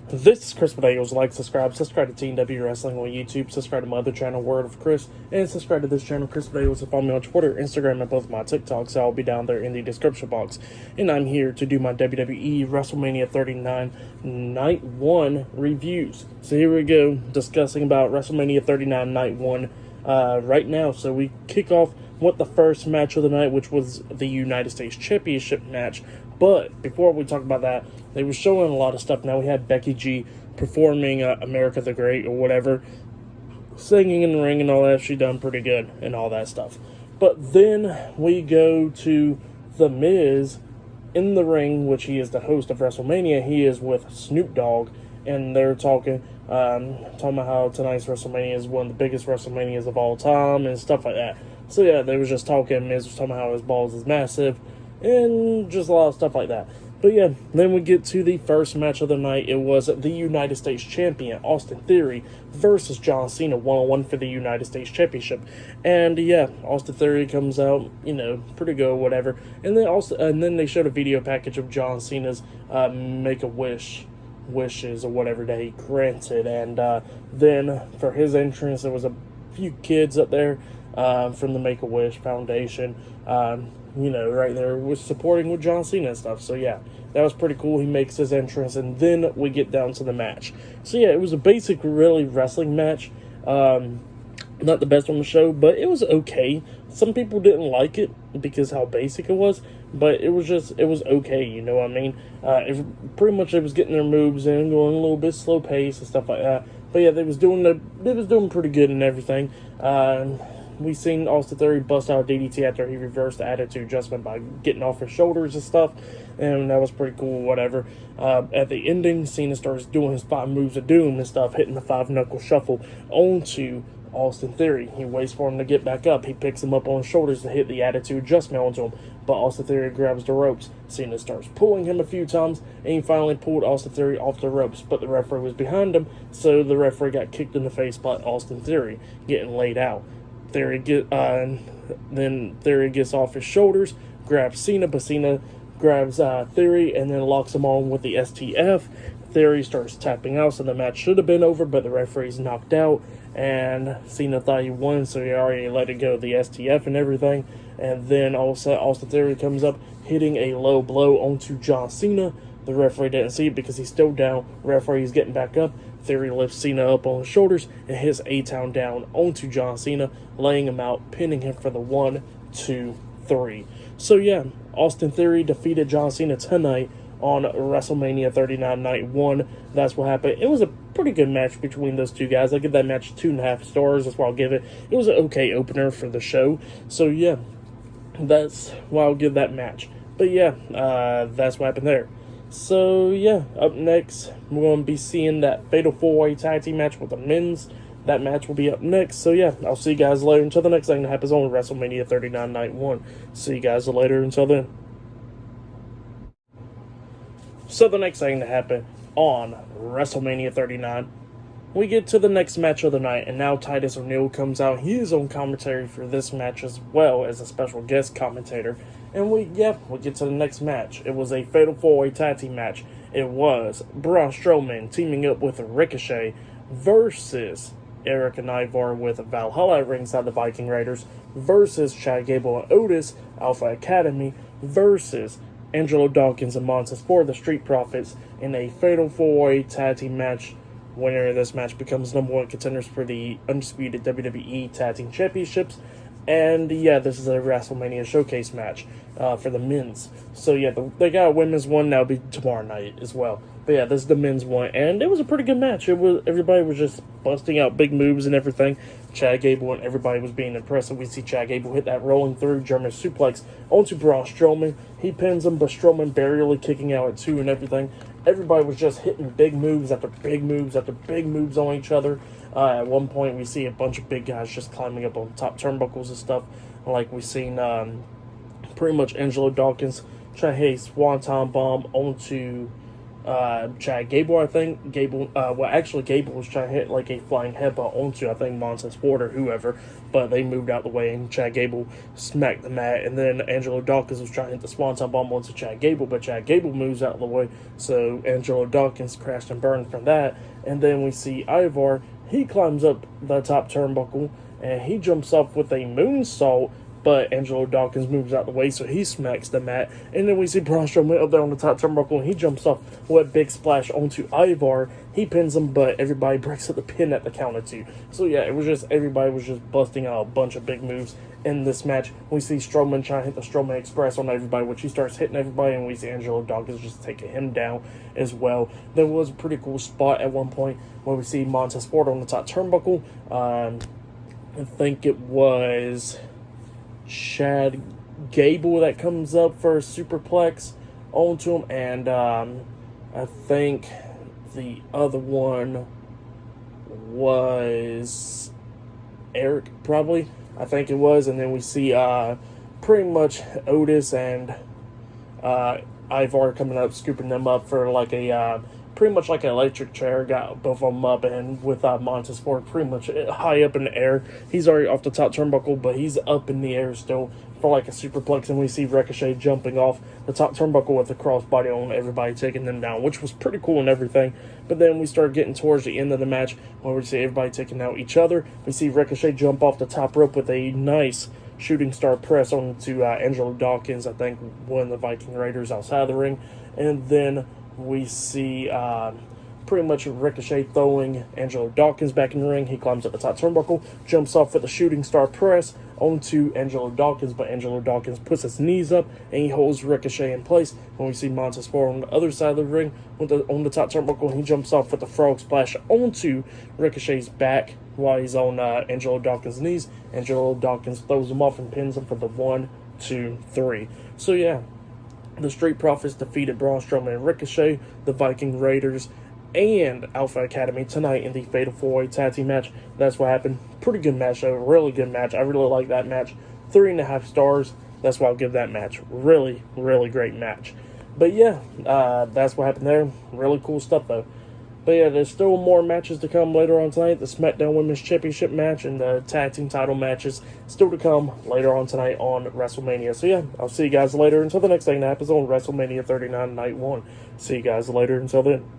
This is Chris Bedales. Like, subscribe to Team W Wrestling on YouTube, subscribe to my other channel, Word of Chris, and subscribe to this channel, Chris Bedales, and follow me on Twitter, Instagram, and both my TikToks. I'll be down there in the description box. And I'm here to do my WWE WrestleMania 39 Night 1 reviews. So here we go, discussing about WrestleMania 39 Night 1 right now. So we kick off with the first match of the night, which was the United States Championship match. But before we talk about that, they were showing a lot of stuff. Now we had Becky G performing America the Great or whatever, singing in the ring and all that. She done pretty good and all that stuff. But then we go to The Miz in the ring, which he is the host of WrestleMania. He is with Snoop Dogg, and they're talking about how tonight's WrestleMania is one of the biggest WrestleManias of all time and stuff like that. So yeah, they was just talking. Miz was talking about how his balls is massive and just a lot of stuff like that. But yeah, then we get to the first match of the night. It was the United States Champion, Austin Theory, versus John Cena, 1-on-1 for the United States Championship. And yeah, Austin Theory comes out, pretty good, whatever. And then they showed a video package of John Cena's wishes or whatever that he granted. And then for his entrance, there was a few kids up there from the Make-A-Wish Foundation. Right there was supporting with John Cena and stuff. So yeah, that was pretty cool. He makes his entrance, and then we get down to the match. So yeah, it was a basic, really wrestling match. Not the best on the show, but it was okay. Some people didn't like it because how basic it was, but it was okay, you know what I mean? It was getting their moves in, going a little bit slow pace and stuff like that. But yeah, they was doing pretty good and everything. We seen Austin Theory bust out a DDT after he reversed the attitude adjustment by getting off his shoulders and stuff, and that was pretty cool, whatever. At the ending, Cena starts doing his 5 moves of doom and stuff, hitting the 5-knuckle shuffle onto Austin Theory. He waits for him to get back up. He picks him up on his shoulders to hit the attitude adjustment onto him, but Austin Theory grabs the ropes. Cena starts pulling him a few times, and he finally pulled Austin Theory off the ropes, but the referee was behind him, so the referee got kicked in the face by Austin Theory, getting laid out. Theory gets off his shoulders, grabs Cena, but Cena grabs Theory and then locks him on with the STF. Theory starts tapping out, so the match should have been over, but the referee's knocked out, and Cena thought he won, so he already let it go, the STF and everything. And then also Austin Theory comes up, hitting a low blow onto John Cena. The referee didn't see it because he's still down. Referee's getting back up. Theory lifts Cena up on his shoulders and hits A-Town down onto John Cena, laying him out, pinning him for the 1, 2, 3. So yeah, Austin Theory defeated John Cena tonight on WrestleMania 39 Night 1. That's what happened. It was a pretty good match between those two guys. I give that match 2.5 stars. That's why I'll give it. It was an okay opener for the show. So yeah, that's why I'll give that match. But yeah, that's what happened there. So yeah, up next, we're going to be seeing that Fatal 4-Way Tag Team match with the men's. That match will be up next. So yeah, I'll see you guys later until the next thing that happens on WrestleMania 39 Night 1. See you guys later until then. So the next thing that happened on WrestleMania 39, we get to the next match of the night, and now Titus O'Neil comes out. He is on commentary for this match as well as a special guest commentator. And we get to the next match. It was a Fatal 4-Way Tag Team match. It was Braun Strowman teaming up with Ricochet versus Eric and Ivar with Valhalla at ringside, the Viking Raiders, versus Chad Gable and Otis, Alpha Academy, versus Angelo Dawkins and Montez Ford, the Street Profits, in a Fatal 4-Way Tag Team match. Winner of this match becomes #1 contenders for the undisputed WWE Tag Team Championships. And yeah, this is a WrestleMania showcase match for the men's. So yeah, they got a women's one, now be tomorrow night as well. But yeah, this is the men's one, and it was a pretty good match. Everybody was just busting out big moves and everything. Chad Gable and everybody was being impressive. We see Chad Gable hit that rolling through German suplex onto Braun Strowman. He pins him, but Strowman barely kicking out at 2 and everything. Everybody was just hitting big moves after big moves after big moves on each other. At one point, we see a bunch of big guys just climbing up on top turnbuckles and stuff. Like we seen pretty much Angelo Dawkins try to hit a Swanton Bomb onto Chad Gable, I think. Actually, Gable was trying to hit like a flying headbutt onto, I think, Montez Ford or whoever, but they moved out the way and Chad Gable smacked the mat. And then Angelo Dawkins was trying to hit the Swanton Bomb onto Chad Gable, but Chad Gable moves out of the way, so Angelo Dawkins crashed and burned from that. And then we see Ivar. He climbs up the top turnbuckle and he jumps off with a moonsault, but Angelo Dawkins moves out the way, so he smacks the mat. And then we see Braun Strowman up there on the top turnbuckle, and he jumps off with a big splash onto Ivar. He pins him, but everybody breaks up the pin at the count of 2. So yeah, everybody was just busting out a bunch of big moves in this match. We see Strowman trying to hit the Strowman Express on everybody, which he starts hitting everybody, and we see Angelo Dawkins just taking him down as well. There was a pretty cool spot at one point where we see Montez Ford on the top turnbuckle. I think it was Chad Gable that comes up for a superplex onto him, and I think the other one was Eric, probably. I think it was. And then we see pretty much Otis and Ivar coming up, scooping them up for like a pretty much like an electric chair. Got both of them up, and with Montez Ford pretty much high up in the air. He's already off the top turnbuckle, but he's up in the air still for like a superplex. And we see Ricochet jumping off the top turnbuckle with the crossbody on everybody, taking them down, which was pretty cool and everything. But then we start getting towards the end of the match where we see everybody taking out each other. We see Ricochet jump off the top rope with a nice shooting star press onto Angelo Dawkins, I think one of the Viking Raiders outside the ring. And then we see pretty much Ricochet throwing Angelo Dawkins back in the ring. He climbs up the top turnbuckle, jumps off with a shooting star press onto Angelo Dawkins, but Angelo Dawkins puts his knees up and he holds Ricochet in place. When we see Montez Ford on the other side of the ring on the top turnbuckle, and he jumps off with the frog splash onto Ricochet's back while he's on Angelo Dawkins' knees. Angelo Dawkins throws him off and pins him for the 1, 2, 3. So yeah, the Street Profits defeated Braun Strowman and Ricochet, the Viking Raiders, and Alpha Academy tonight in the Fatal 4-Way Tag Team match. That's what happened. Pretty good match, though. Really good match. I really like that match. 3.5 stars. That's why I'll give that match. Really, really great match. But yeah, that's what happened there. Really cool stuff, though. But yeah, there's still more matches to come later on tonight. The SmackDown Women's Championship match and the Tag Team title matches still to come later on tonight on WrestleMania. So yeah, I'll see you guys later until the next thing that happens on WrestleMania 39 Night 1. See you guys later until then.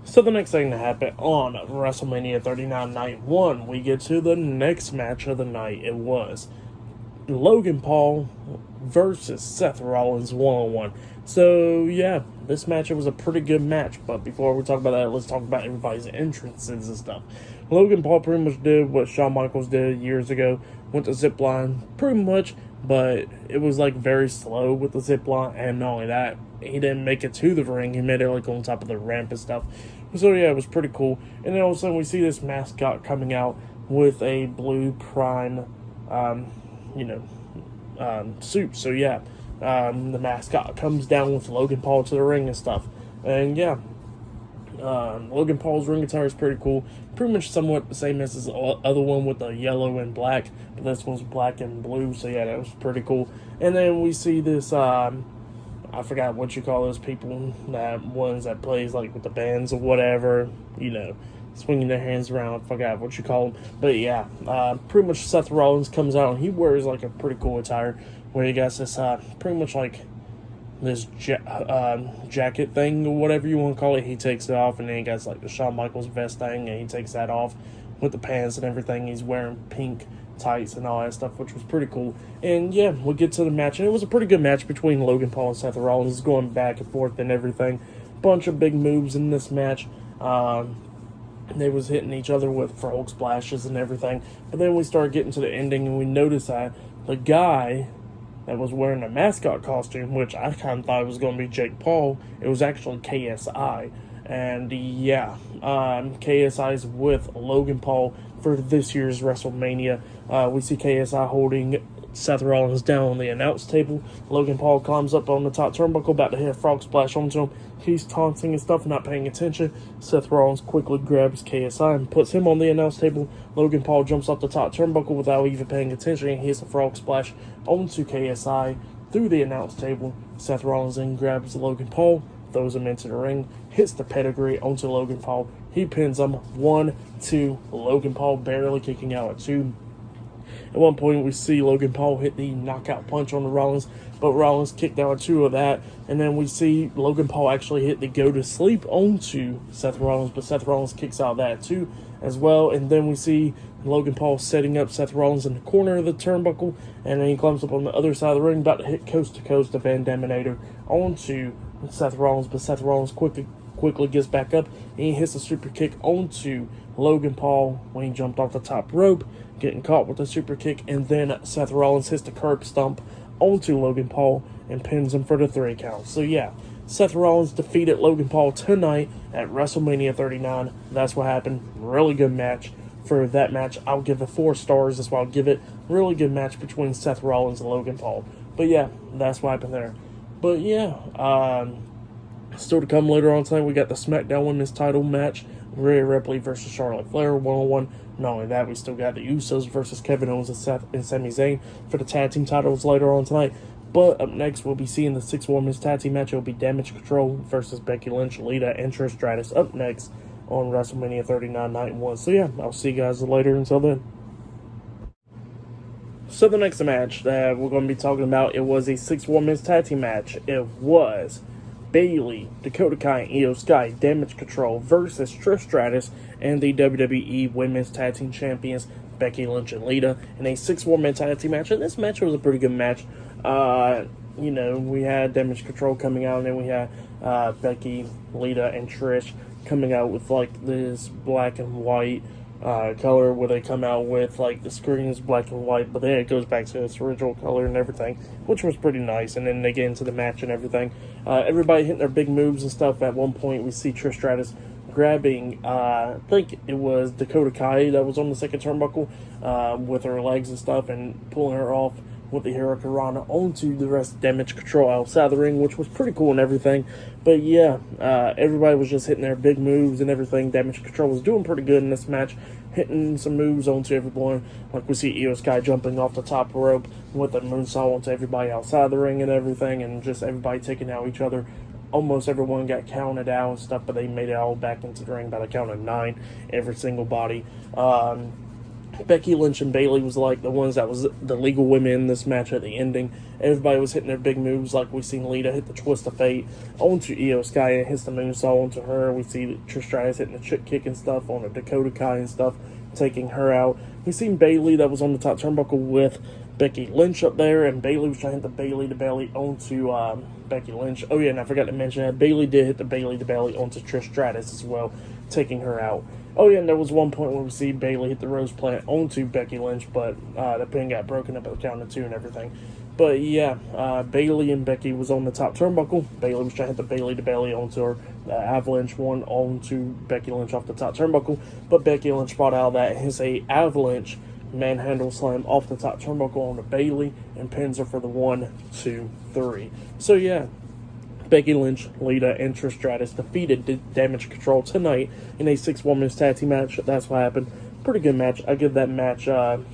So the next thing to happen on WrestleMania 39 Night 1, we get to the next match of the night. It was Logan Paul versus Seth Rollins 1-on-1. So yeah, this match, it was a pretty good match. But before we talk about that, let's talk about everybody's entrances and stuff. Logan Paul pretty much did what Shawn Michaels did years ago. Went to zipline pretty much, but it was like very slow with the zipline. And not only that, he didn't make it to the ring. He made it like on top of the ramp and stuff. So yeah, it was pretty cool. And then all of a sudden we see this mascot coming out with a blue Prime, suit. So yeah, the mascot comes down with Logan Paul to the ring and stuff. And yeah, Logan Paul's ring attire is pretty cool. Pretty much somewhat the same as his other one with the yellow and black, but this one's black and blue. So yeah, that was pretty cool. And then we see this, I forgot what you call those people, that ones that plays like with the bands or whatever, swinging their hands around. I forgot what you call them. But yeah, pretty much Seth Rollins comes out and he wears like a pretty cool attire where he got this pretty much like this jacket thing or whatever you want to call it. He takes it off, and then he got like the Shawn Michaels vest thing, and he takes that off with the pants and everything. He's wearing pink tights and all that stuff, which was pretty cool. And yeah, we'll get to the match, and it was a pretty good match between Logan Paul and Seth Rollins, going back and forth and everything. Bunch of big moves in this match. They was hitting each other with frog splashes and everything. But then we started getting to the ending, and we noticed that the guy that was wearing a mascot costume, which I kind of thought it was going to be Jake Paul, it was actually KSI. And yeah, KSI's with Logan Paul for this year's WrestleMania. We see KSI holding Seth Rollins down on the announce table. Logan Paul climbs up on the top turnbuckle, about to hit a frog splash onto him. He's taunting and stuff, not paying attention. Seth Rollins quickly grabs KSI and puts him on the announce table. Logan Paul jumps off the top turnbuckle without even paying attention and hits a frog splash onto KSI through the announce table. Seth Rollins then grabs Logan Paul, throws him into the ring, hits the pedigree onto Logan Paul. He pins him 1-2. Logan Paul barely kicking out at 2. At one point, we see Logan Paul hit the knockout punch on the Rollins, but Rollins kicked out 2 of that. And then we see Logan Paul actually hit the go to sleep onto Seth Rollins, but Seth Rollins kicks out that too as well. And then we see Logan Paul setting up Seth Rollins in the corner of the turnbuckle, and then he climbs up on the other side of the ring, about to hit coast to coast the Van Daminator onto Seth Rollins, but Seth Rollins quickly gets back up, and he hits a super kick onto Logan Paul when he jumped off the top rope, getting caught with a super kick, and then Seth Rollins hits the curb stomp onto Logan Paul and pins him for the 3 count. So yeah, Seth Rollins defeated Logan Paul tonight at WrestleMania 39. That's what happened. Really good match. For that match, I'll give it 4 stars. That's why I'll give it. Really good match between Seth Rollins and Logan Paul. But yeah, that's what happened there. But yeah, still to come later on tonight, we got the SmackDown Women's title match. Rhea Ripley versus Charlotte Flair, 1-on-1. Not only that, we still got the Usos versus Kevin Owens and Seth and Sami Zayn for the tag team titles later on tonight. But up next, we'll be seeing the 6 women's tag team match. It'll be Damage Control versus Becky Lynch, Lita, and Trish Stratus up next on WrestleMania 39 Night 1. So yeah, I'll see you guys later. Until then. So the next match that we're going to be talking about, it was a 6 women's tag team match. It was Bayley, Dakota Kai, and Io Sky, Damage Control versus Trish Stratus and the WWE Women's Tag Team Champions, Becky Lynch and Lita, in a 6-woman tag team match. And this match was a pretty good match. We had Damage Control coming out, and then we had Becky, Lita, and Trish coming out with like this black and white color, where they come out with like the screen is black and white, but then it goes back to its original color and everything, which was pretty nice. And then they get into the match and everything. Everybody hitting their big moves and stuff. At one point, we see Trish Stratus grabbing, I think it was Dakota Kai that was on the second turnbuckle with her legs and stuff, and pulling her off with the Hurricanrana onto the rest of Damage Control outside of the ring, which was pretty cool and everything. But yeah, everybody was just hitting their big moves and everything. Damage Control was doing pretty good in this match, hitting some moves onto everyone. Like we see Io Sky jumping off the top rope with a moonsault onto everybody outside the ring and everything, and just everybody taking out each other. Almost everyone got counted out and stuff, but they made it all back into the ring by the count of 9, every single body. Becky Lynch and Bayley was like the ones that was the legal women in this match at the ending. Everybody was hitting their big moves, like we seen Lita hit the Twist of Fate onto Io Sky and hits the moonsault onto her. We see Trish Stratus hitting the chick kick and stuff on a Dakota Kai and stuff, taking her out. We seen Bayley that was on the top turnbuckle with Becky Lynch up there, and Bayley was trying to hit the Bayley to belly onto Becky Lynch. Oh yeah, and I forgot to mention that Bayley did hit the Bayley to belly onto Trish Stratus as well, taking her out. Oh yeah, and there was one point where we see Bayley hit the Rose Plant onto Becky Lynch, but the pin got broken up at the count of 2 and everything. But yeah, Bayley and Becky was on the top turnbuckle. Bayley was trying to hit the Bayley to belly onto her. The Avalanche one onto Becky Lynch off the top turnbuckle, but Becky Lynch brought out that his Avalanche manhandle slam off the top turnbuckle onto Bayley and pins her for the 1, 2, 3. So yeah, Becky Lynch, Lita, and Trish Stratus defeated Damage Control tonight in a 6-women's tag team match. That's what happened. Pretty good match. I give that match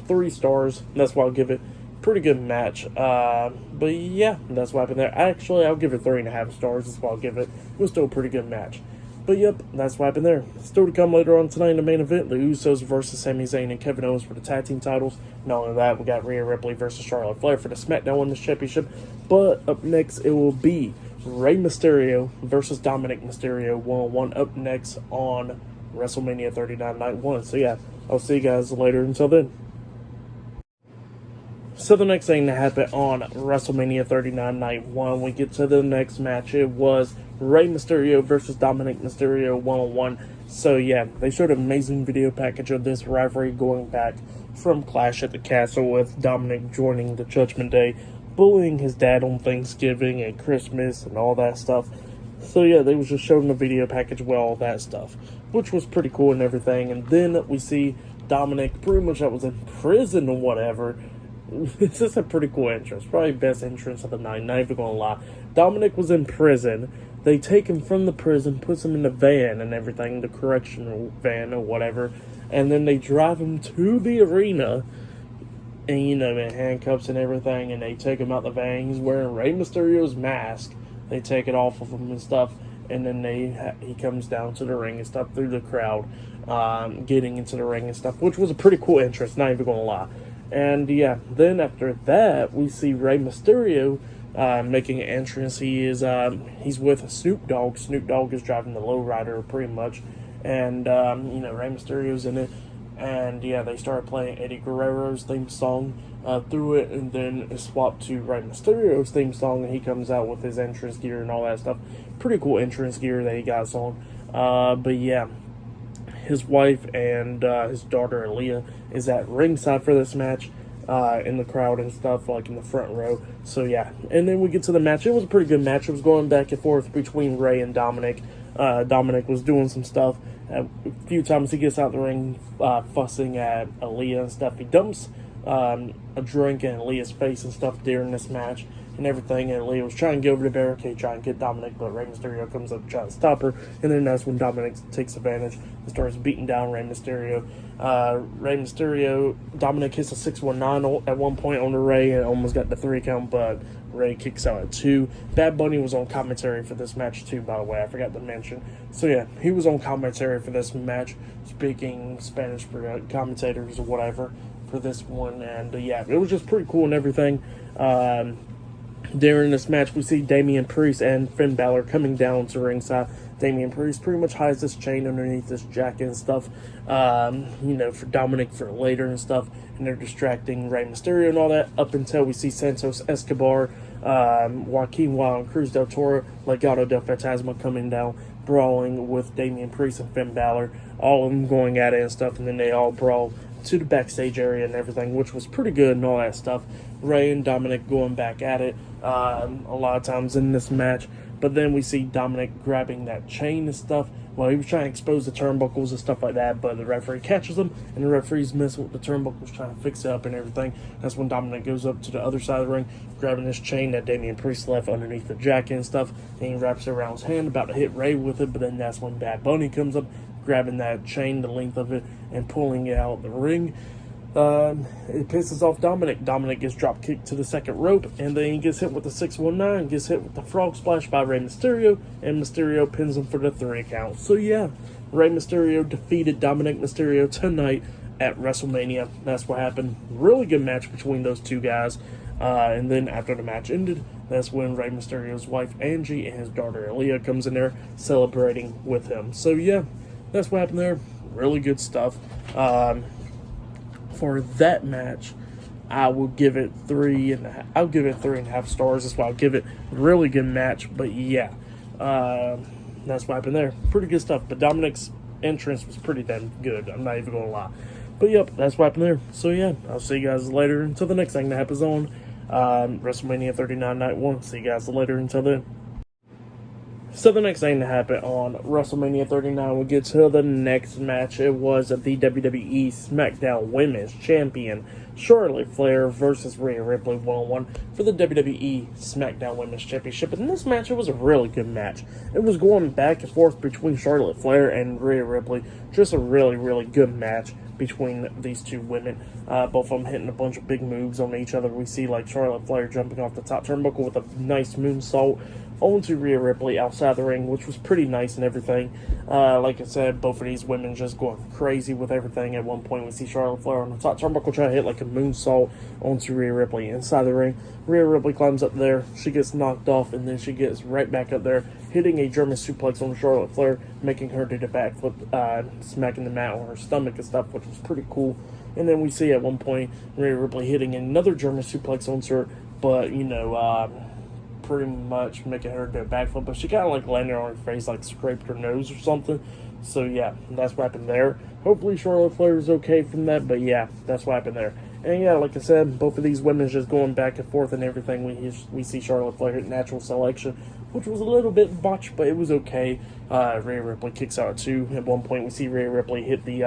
3 stars. That's why I'll give it. Pretty good match. But yeah, that's what happened there. Actually, I'll give it 3.5 stars. That's why I'll give it. It was still a pretty good match. But yep, that's what happened there. Still to come later on tonight in the main event, the Usos versus Sami Zayn and Kevin Owens for the tag team titles. Not only that, we got Rhea Ripley versus Charlotte Flair for the SmackDown Women's Championship. But up next, it will be Rey Mysterio versus Dominic Mysterio 1-on-1 up next on WrestleMania 39 Night 1. So yeah, I'll see you guys later. Until then. So the next thing that happened on WrestleMania 39 Night 1, we get to the next match. It was Rey Mysterio versus Dominic Mysterio 1-on-1. So yeah, they showed an amazing video package of this rivalry going back from Clash at the Castle, with Dominic joining the Judgment Day, bullying his dad on Thanksgiving and Christmas and all that stuff. So yeah, they was just showing the video package with all that stuff, which was pretty cool and everything. And then we see Dominic, pretty much that was in prison or whatever. It's just a pretty cool entrance. Probably best entrance of the night, not even gonna lie. Dominic was in prison. They take him from the prison, puts him in the van and everything, the correctional van or whatever, and then they drive him to the arena and in handcuffs and everything, and they take him out the van. He's wearing Rey Mysterio's mask. They take it off of him and stuff, and then he comes down to the ring and stuff through the crowd, getting into the ring and stuff, which was a pretty cool entrance, not even gonna lie. And yeah, then after that, we see Rey Mysterio making an entrance. He's with Snoop Dogg. Snoop Dogg is driving the lowrider pretty much, and Rey Mysterio's in it. And yeah, they started playing Eddie Guerrero's theme song through it, and then it swapped to Rey Mysterio's theme song, and he comes out with his entrance gear and all that stuff. Pretty cool entrance gear that he got on. But yeah, his wife and his daughter Aaliyah is at ringside for this match, in the crowd and stuff, like in the front row. So yeah, and then we get to the match. It was a pretty good match. It was going back and forth between Rey and Dominic. Dominic was doing some stuff. A few times he gets out the ring, fussing at Aaliyah and stuff. He dumps a drink in Aaliyah's face and stuff during this match and everything. And Aaliyah was trying to get over the barricade, trying to get Dominic, but Rey Mysterio comes up trying to stop her. And then that's when Dominic takes advantage and starts beating down Rey Mysterio. Dominic hits a 619 at one point on the Rey and almost got the 3 count, but Rey kicks out at 2. Bad Bunny was on commentary for this match too, by the way. I forgot to mention. So yeah, he was on commentary for this match, speaking Spanish for commentators or whatever for this one. And yeah, it was just pretty cool and everything. During this match, we see Damian Priest and Finn Balor coming down to ringside. Damian Priest pretty much hides this chain underneath this jacket and stuff, for Dominic for later and stuff, and they're distracting Rey Mysterio and all that, up until we see Santos Escobar, Joaquin Wilde, and Cruz del Toro, Legado del Fantasma coming down, brawling with Damian Priest and Finn Balor, all of them going at it and stuff, and then they all brawl to the backstage area and everything, which was pretty good and all that stuff. Rey and Dominic going back at it a lot of times in this match. But then we see Dominic grabbing that chain and stuff. Well, he was trying to expose the turnbuckles and stuff like that, but the referee catches him, and the referee's messing with the turnbuckles, trying to fix it up and everything. That's when Dominic goes up to the other side of the ring, grabbing this chain that Damian Priest left underneath the jacket and stuff, and he wraps it around his hand, about to hit Rey with it, but then that's when Bad Bunny comes up, grabbing that chain, the length of it, and pulling it out of the ring. It pisses off Dominic. Dominic gets drop kicked to the second rope, and then he gets hit with the 619, gets hit with the frog splash by Rey Mysterio, and Mysterio pins him for the 3 count. So yeah, Rey Mysterio defeated Dominic Mysterio tonight at WrestleMania. That's what happened. Really good match between those two guys. And then after the match ended, that's when Rey Mysterio's wife Angie and his daughter Aaliyah comes in there celebrating with him. So yeah, that's what happened there. Really good stuff. For that match, I will give it 3.5. I'll give it 3.5 stars. That's why I'll give it. Really good match. But yeah, that's what happened there. Pretty good stuff. But Dominic's entrance was pretty damn good. I'm not even gonna lie. But yep, that's what happened there. So yeah, I'll see you guys later until the next thing that happens on WrestleMania 39 Night 1. See you guys later until then. So the next thing that happened on WrestleMania 39, we get to the next match. It was the WWE SmackDown Women's Champion Charlotte Flair versus Rhea Ripley 1-on-1 for the WWE SmackDown Women's Championship. And in this match, it was a really good match. It was going back and forth between Charlotte Flair and Rhea Ripley. Just a really, really good match between these two women. Both of them hitting a bunch of big moves on each other. We see like Charlotte Flair jumping off the top turnbuckle with a nice moonsault onto Rhea Ripley outside the ring, which was pretty nice and everything. Like I said, both of these women just going crazy with everything. At one point, we see Charlotte Flair on the top turnbuckle trying to hit like a moonsault onto Rhea Ripley inside the ring. Rhea Ripley climbs up there, she gets knocked off, and then she gets right back up there, hitting a German suplex on Charlotte Flair, making her do the backflip, smacking the mat on her stomach and stuff, which was pretty cool. And then we see at one point Rhea Ripley hitting another German suplex on her, but pretty much making her do a backflip, but she kind of like landed on her face, like scraped her nose or something. So yeah, that's what happened there. Hopefully Charlotte Flair is okay from that, but yeah, that's what happened there. And yeah, like I said, both of these women just going back and forth and everything. We see Charlotte Flair hit natural selection, which was a little bit botched, but it was okay. Rhea Ripley kicks out too. At one point, we see Rhea Ripley hit the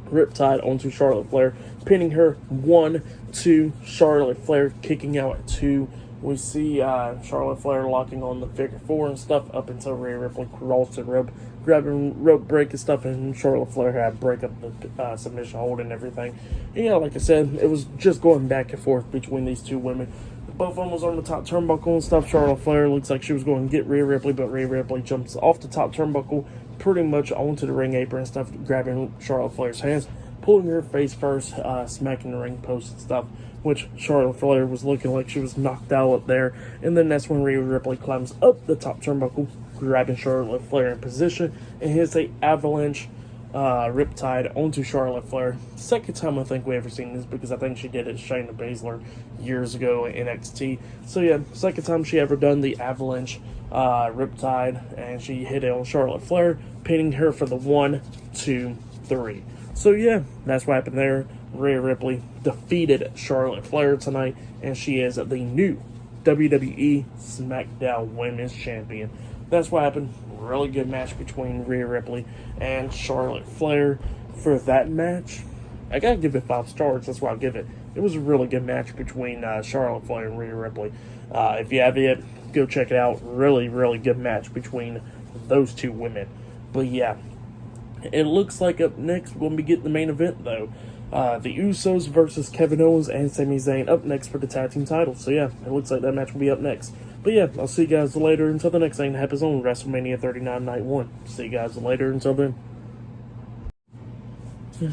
Riptide onto Charlotte Flair, pinning her 1-2. Charlotte Flair kicking out at 2. We see Charlotte Flair locking on the figure four and stuff up until Rhea Ripley crawls to the rope, grabbing rope break and stuff, and Charlotte Flair had break up the submission hold and everything. And, yeah, like I said, it was just going back and forth between these two women. Both of them was on the top turnbuckle and stuff. Charlotte Flair looks like she was going to get Rhea Ripley, but Rhea Ripley jumps off the top turnbuckle pretty much onto the ring apron and stuff, grabbing Charlotte Flair's hands, pulling her face first, smacking the ring post and stuff, which Charlotte Flair was looking like she was knocked out up there. And then that's when Rhea Ripley climbs up the top turnbuckle, grabbing Charlotte Flair in position, and hits a avalanche riptide onto Charlotte Flair. Second time I think we ever seen this, because I think she did it Shayna Baszler years ago in NXT. So yeah, second time she ever done the avalanche riptide, and she hit it on Charlotte Flair, pinning her for the 1, 2, 3. So yeah, that's what happened there. Rhea Ripley defeated Charlotte Flair tonight, and she is the new WWE SmackDown Women's Champion. That's what happened. Really good match between Rhea Ripley and Charlotte Flair. For that match, I gotta give it 5 stars. That's why I'll give it. It was a really good match between Charlotte Flair and Rhea Ripley. If you have it, go check it out. Really, really good match between those two women. But yeah, it looks like up next we're going to be getting the main event, though. The Usos versus Kevin Owens and Sami Zayn up next for the tag team titles. So yeah, it looks like that match will be up next. But yeah, I'll see you guys later until the next thing that happens on WrestleMania 39 Night 1. See you guys later until then.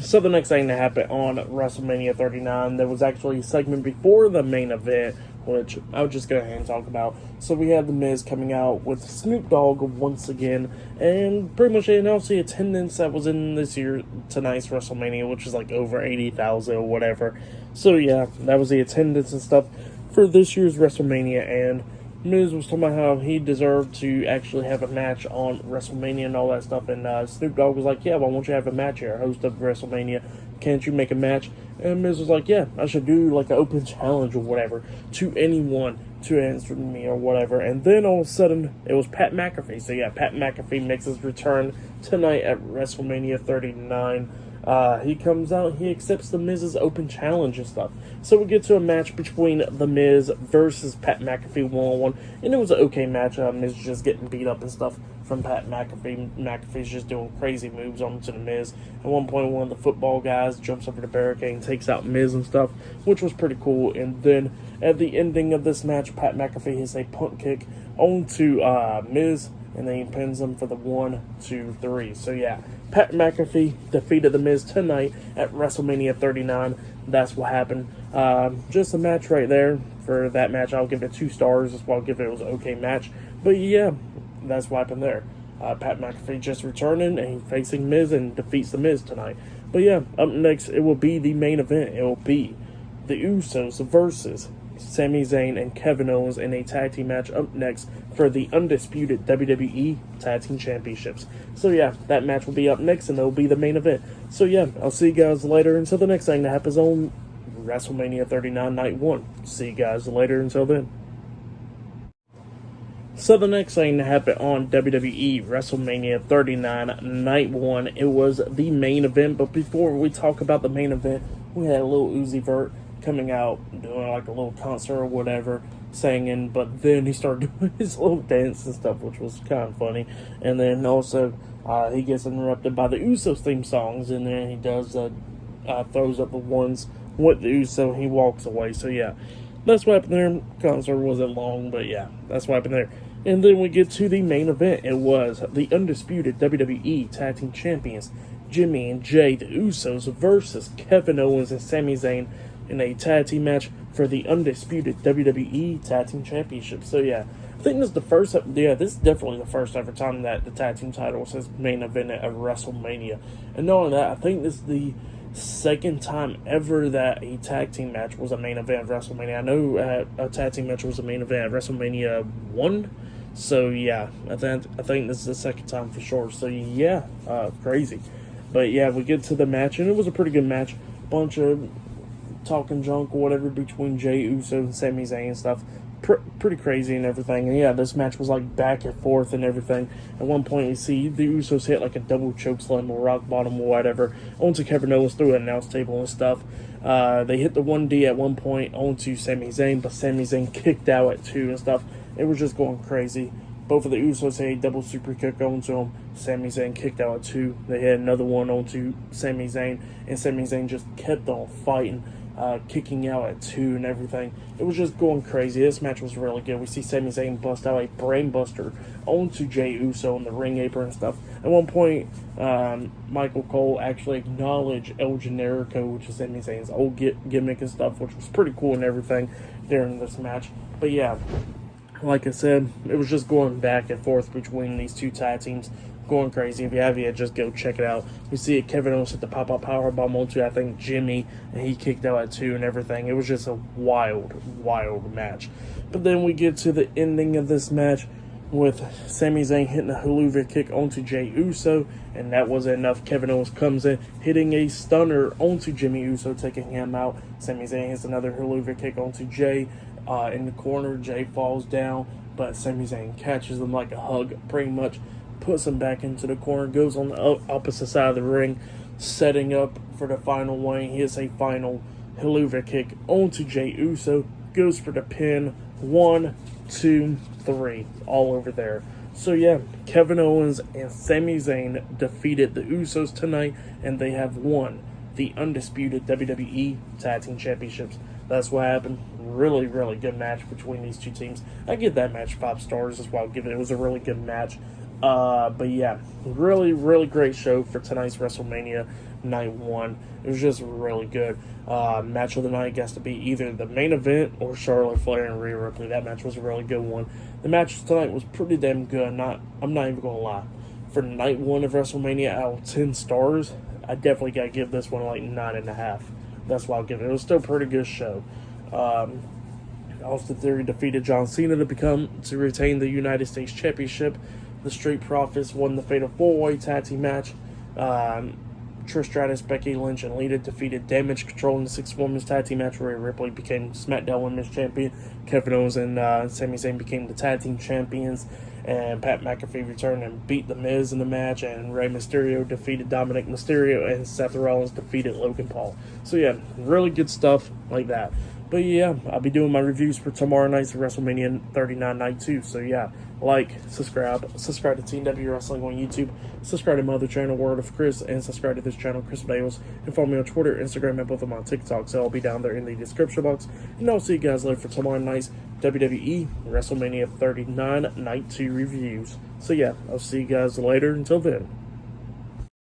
So the next thing that happened on WrestleMania 39, there was actually a segment before the main event, which I'll just go ahead and talk about. So we had The Miz coming out with Snoop Dogg once again, and pretty much they announced the attendance that was in tonight's WrestleMania, which is like over 80,000 or whatever. So yeah, that was the attendance and stuff for this year's WrestleMania, and Miz was talking about how he deserved to actually have a match on WrestleMania and all that stuff, and Snoop Dogg was like, yeah, why won't you have a match here, host of WrestleMania, can't you make a match? And Miz was like, yeah, I should do like an open challenge or whatever to anyone to answer me or whatever. And then all of a sudden, it was Pat McAfee. So yeah, Pat McAfee makes his return tonight at WrestleMania 39. He comes out, he accepts The Miz's open challenge and stuff. So we get to a match between The Miz versus Pat McAfee one-on-one, and it was an okay match. Miz just getting beat up and stuff from Pat McAfee. McAfee's just doing crazy moves onto The Miz. At one point, one of the football guys jumps over the barricade and takes out Miz and stuff, which was pretty cool. And then at the ending of this match, Pat McAfee hits a punt kick onto Miz, and then he pins him for the 1, 2, 3. So yeah, Pat McAfee defeated The Miz tonight at WrestleMania 39. That's what happened. Just a match right there. For that match, I'll give it 2 stars. That's why I'll give it was an okay match. But yeah, that's what happened there. Pat McAfee just returning and facing Miz and defeats The Miz tonight. But yeah, up next, it will be the main event. It will be the Usos versus Sami Zayn and Kevin Owens in a tag team match up next for the undisputed WWE Tag Team Championships. So yeah, that match will be up next, and it'll be the main event. So yeah, I'll see you guys later until the next thing that happens on WrestleMania 39 Night 1. See you guys later until then. So the next thing that happened on WWE WrestleMania 39 Night 1, it was the main event. But before we talk about the main event, we had a little Uzi Vert coming out, doing like a little concert or whatever, singing, but then he started doing his little dance and stuff, which was kind of funny. And then also, he gets interrupted by the Usos theme songs, and then he does, throws up the ones with the Uso, he walks away. So yeah, that's what happened there. Concert wasn't long, but yeah, that's what happened there. And then we get to the main event. It was the undisputed WWE Tag Team Champions, Jimmy and Jay, the Usos, versus Kevin Owens and Sami Zayn in a tag team match for the undisputed WWE Tag Team Championship. So yeah, I think this is the first, this is definitely the first ever time that the tag team title says main event at WrestleMania. And not only that, I think this is the second time ever that a tag team match was a main event at WrestleMania. I know a tag team match was a main event at WrestleMania 1. So yeah, I think this is the second time for sure. So yeah, crazy. But yeah, we get to the match, and it was a pretty good match. Bunch of talking junk or whatever between Jey Uso and Sami Zayn and stuff. pretty crazy and everything. And yeah, this match was like back and forth and everything. At one point, you see the Usos hit like a double choke slam or rock bottom or whatever onto Kevin Owens through an announce table and stuff. They hit the 1D at one point onto Sami Zayn, but Sami Zayn kicked out at 2 and stuff. It was just going crazy. Both of the Usos had a double super kick onto him. Sami Zayn kicked out at 2. They had another one onto Sami Zayn, and Sami Zayn just kept on fighting, kicking out at 2 and everything. It was just going crazy. This match was really good. We see Sami Zayn bust out a brainbuster onto Jey Uso in the ring apron and stuff. At one point, Michael Cole actually acknowledged El Generico, which is Sami Zayn's old gimmick and stuff, which was pretty cool and everything during this match. But yeah, like I said, it was just going back and forth between these two tag teams, going crazy. If you have yet, just go check it out. We see it, Kevin Owens hit the pop-up powerbomb onto, I think, Jimmy, and he kicked out at 2 and everything. It was just a wild, wild match. But then we get to the ending of this match with Sami Zayn hitting a Helluva kick onto Jey Uso, and that wasn't enough. Kevin Owens comes in, hitting a stunner onto Jimmy Uso, taking him out. Sami Zayn hits another Helluva kick onto Jey. In the corner, Jey falls down, but Sami Zayn catches him like a hug, pretty much puts him back into the corner, goes on the opposite side of the ring, setting up for the final one. He hits a final Helluva kick onto Jey Uso, goes for the pin. 1, 2, 3, all over there. So yeah, Kevin Owens and Sami Zayn defeated the Usos tonight, and they have won the undisputed WWE Tag Team Championships. That's what happened. Really, really good match between these two teams. I give that match 5 stars as well. It was a really good match. But yeah, really, really great show for tonight's WrestleMania Night 1. It was just really good. Match of the night gets to be either the main event or Charlotte Flair and Rhea Ripley. That match was a really good one. The match tonight was pretty damn good. I'm not even going to lie. For Night 1 of WrestleMania, out of 10 stars, I definitely got to give this one like 9.5. That's why I'll give it. It was still a pretty good show. Austin Theory defeated John Cena to retain the United States Championship. The Street Profits won the Fatal 4-Way Tag Team match. Trish Stratus, Becky Lynch, and Lita defeated Damage Control in the 6 Women's Tag Team match. Rhea Ripley became SmackDown Women's Champion. Kevin Owens and Sami Zayn became the Tag Team Champions. And Pat McAfee returned and beat The Miz in the match. And Rey Mysterio defeated Dominic Mysterio. And Seth Rollins defeated Logan Paul. So yeah, really good stuff like that. But yeah, I'll be doing my reviews for tomorrow night's WrestleMania 39 Night 2. So yeah, like, subscribe to TW Wrestling on YouTube, subscribe to my other channel, Word of Chris, and subscribe to this channel, Chris Bales, and follow me on Twitter, Instagram, and both of my TikToks. So I'll be down there in the description box. And I'll see you guys later for tomorrow night's WWE WrestleMania 39 Night 2 reviews. So yeah, I'll see you guys later. Until then.